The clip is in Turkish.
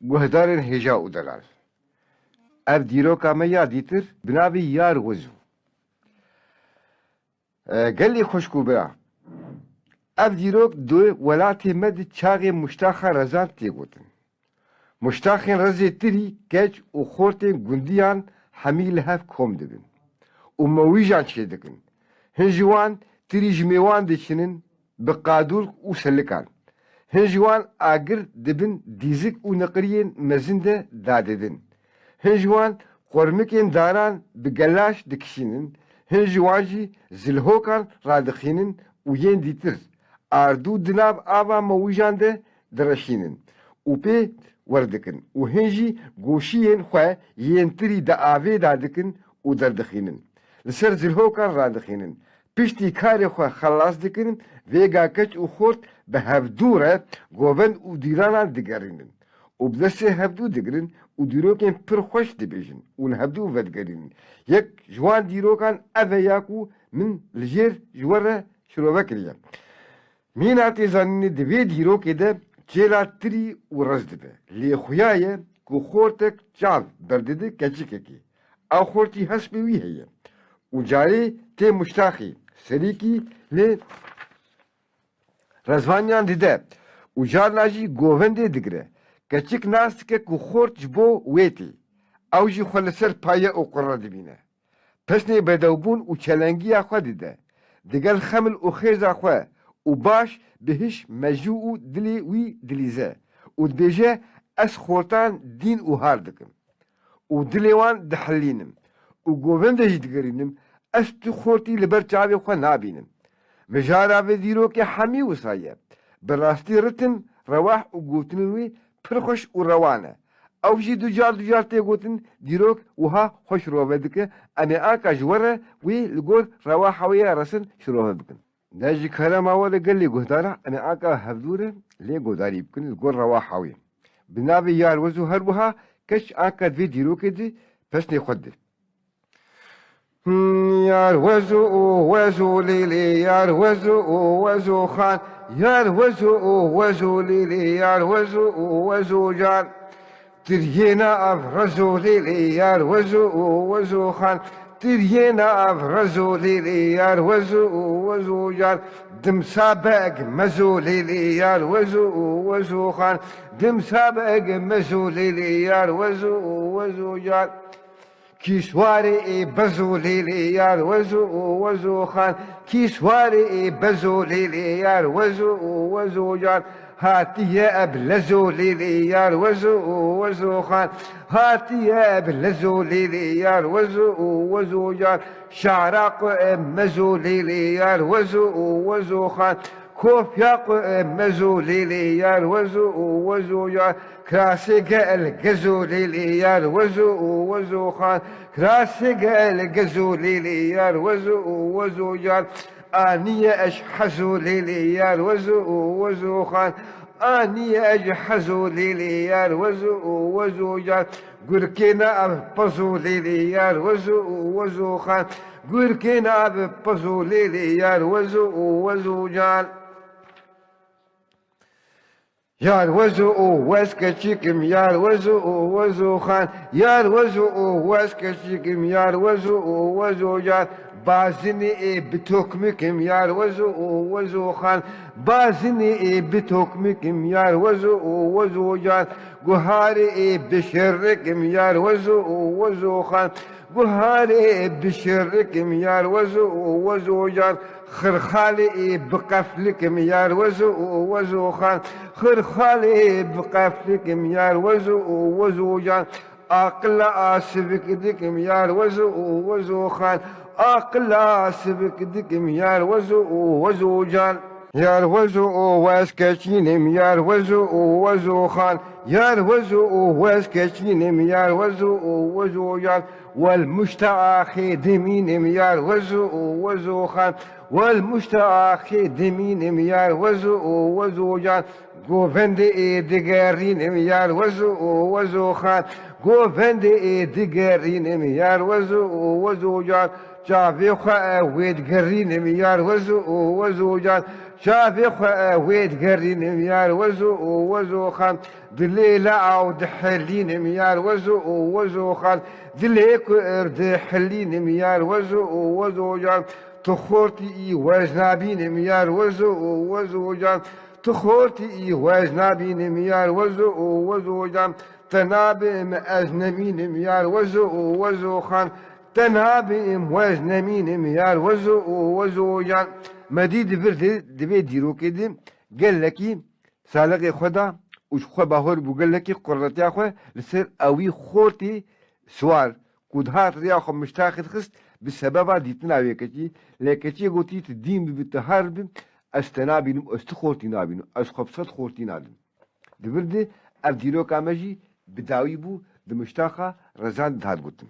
guhdarên hêja û delal. Ev dîroka me ya dîtir bi navê Yar Wezû. Gelê xweşk û bira. Ev dîrok di welatê me di çaxê muştaxa rezan tê gotin. Muştaxên rezê tirî, keç û xortên gundiyan hemî li hev kom dibin. û me wîjan çê dikin. Hin ji wan tirî ji mêwan diçinin bi qadûl û selikan. Hin ji wan agir dibin dîzik û neqiriyên mezin de dadidin. Hin ji wan qormikên daran bi gelaş dikişînin. Hin ji wan jî zilhokan radixînin û yên dîtir ardû di nav ava me wîjan de direşînin û pê werdikin û hin jî goşiyên xwe yên tirî di avê da dikin û derdixînin. Li ser zilhokan radixînin. Piştî karê xwe xelas dikin, vêga keç û xort bi hevdû re govend û dîranan digerînin. û bi destê hevdû digirin û dîrokên pir xweş dibêjin û li hevdû vedigerînin. Yek ji wan dîrokan ev e ya ku min li jêr ji we re şirove kiriye. Mîna tê zanînê di vê dîrokê de çêla tirî û rez dibe. Lê xuya ye ku xortek çav berdidi keçikekê. Ew xortî hespê wî heye. û carê tê muştaxî serîkî lê rezvaniyan dide û carna jî govendê digire. Keçik nas dike ku xort ji bo wê tê. Ew jî xwe li ser paye û qura dibîne. Pesnê bedewbûn û çelengiya xwe dide. Digel xemil û xêza xwe û baş bi hiş mejû û dilê wî dilîze û dibêje ez xortan dîn û har dikim û dilê wan dihilînim û govendê jî digerînim. Ez tu xortî li ber çavê xwe nabînim. Mijara vê dîrokê hemî wisa ye. Bi rastî ritin, rewah û gotinên wî pir xweş û rewan e. Ew jî ducar tê gotin, dîrok wiha xwe şirove dike. Em ê anka ji we re wî li gor rewaha wê ya resin şirove bikin. De ji kerema we li gelê guhdara em ê anka hevdû re lê guhdarî bikin li gor rewaha wê. Bi navê Yar Wezû her wiha keç anka di vê dîrokê de pesnê xwe dide. Yar Wezû Wezû lêlê Yar Wezû Wezû xan Yar Wezû Wezû lêlê Yar Wezû Wezû can Tiryêna ev rezû lêlê Yar Wezû Wezû xan Tiryêna ev rezû lêlê Yar Wezû Wezû can Dimsabek mezû lêlê Yar Wezû Wezû xan Dimsabek mezû lêlê Yar Wezû Wezû can Kîşwarê bezû lêlê Yar Wezû Wezû xan Kîşwarê bezû lêlê Yar Wezû Wezû can Hatiye eb lezû lêlê Yar Wezû Wezû xan Hatiye eb lezû lêlê Yar Wezû Wezû can Şara mezû lêlê Yar Wezû Wezû xan Kofya mezû lêlê Yar Wezû Wezû can Krasê gel gezû lêlê Yar Wezû Wezû xan Krasê gel gezû lêlê Yar Wezû Wezû can Aniye eşhezû lêlê Yar Wezû Wezû xan Aniye eşhezû lêlê Yar Wezû Wezû can Gurkêna ev pezû lêlê Yar Wezû Wezû xan Gurkêna ev pezû lêlê Yar Wezû Wezû can Yar Wezû wez keçikim Yar Wezû Wezû xan Yar Wezû wez keçikim Yar Wezû Wezû can Bazinê bitokmikim Yar Wezû Wezû xan Bazinê bitokmikim Yar Wezû Wezû can Guharê bişirrikim Yar Wezû Wezû xan Guharê bişirrikim Yar Wezû Wezû can Xirxalê biqeflikim Yar Wezû Wezû xan Xirxalê biqeflikim Yar Wezû Wezû can Aqla asibik dikim Yar Wezû Wezû xan Aqla asibik dikim Yar Wezû Wezû can Yar Wezû wez keçînim Yar Wezû Wezû xan Yar Wezû wez keçînim Yar Wezû Wezû can Wel muştaxê dimînim Yar Wezû Wezû xan Wel muştaxê dimînim Yar Wezû Wezû can Govendê digerînim Yar Wezû Wezû xan Govendê digerînim Yar Wezû Wezû can Çavê xwe wê digerînim Yar Wezû Wezû can شافي ويد قرين ميار وزو خان دليل عود حلين ميار وزو خان دليك ارد حلين ميار وزو جان تخورتي وزنابين ميار وزو جان تخورتي وزنابين ميار وزو جان تنابم أزنمين ميار وزو خان تنابم وزنمين ميار وزو جان مدید برد دبی دیرو کدیم گل لکی سالق خدا وش خو باهر بقول لك قرتي أخو لسر أوي خورتي سوار كودهات ريا خو مشتاخد خست بسبب ديتنا ويكتي لكتي قوتي تدين بتهرب استنابين استخورتي نابين أسخبصت خورتي نابين دبردي أبديرو كامجي بداوي بو دمشتاخة رزان دهات قوتن